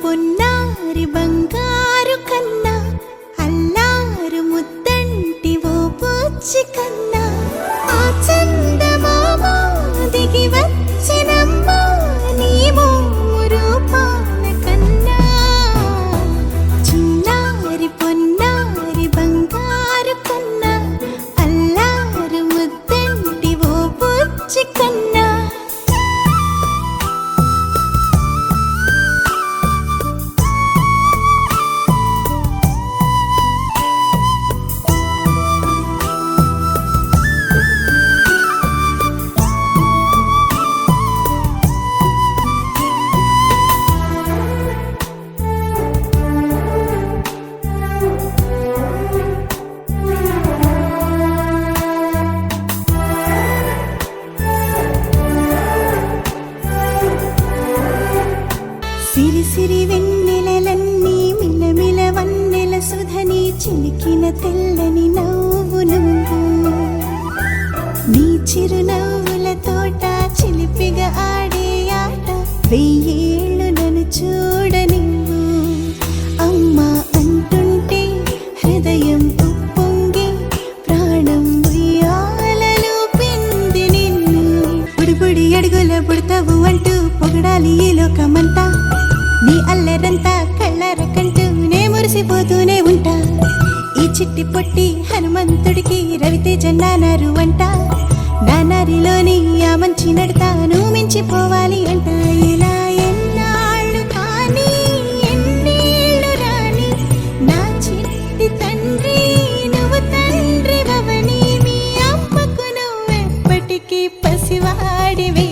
పొన్నారి బంగారు కన్నా అల్లారు ముద్దంటి ఓ పూచి కన్నా ఆ చందమామ దిగి వచ్చినమ్మ నీ మోము రూపాల కన్నా చిన్నారి పొన్నారి బంగారు కన్నా అల్లారు ముద్దంటి ఓ పూచి కన్నా సిరి సిరి వెన్నెలలన్నీ మిలమిల వన్నెల సుధని చిలికిన తెల్లని నవ్వు నువ్వు నీ చిరునవ్వుల తోట చిలిపిగా ఆడే ఆట వెయ్యేళ్ళు నన్ను చూడనివ్వు అమ్మా అంటుంటే హృదయం ఉప్పొంగి ప్రాణం ఉయ్యాలలో పిండి నిన్ను బుడిబుడి అడుగుల పుడతావు అంటూ పొగడాలి ఈ లోకమంతా నీ అల్లరంతా కళ్ళరకంటూనే మురిసిపోతూనే ఉంటా ఈ చిట్టి పొట్టి హనుమంతుడికి రవితేజ నానారు అంట నానారిలోని ఆ మంచి నడతాను మించిపోవాలి అంట ఇలా ఎన్నాళ్ళు కానీ ఎన్నేళ్ళు రాని నా చిట్టి తండ్రి నువ్వు తండ్రి భవని మీ అమ్మకు నువ్వెప్పటికీ పసివాడివి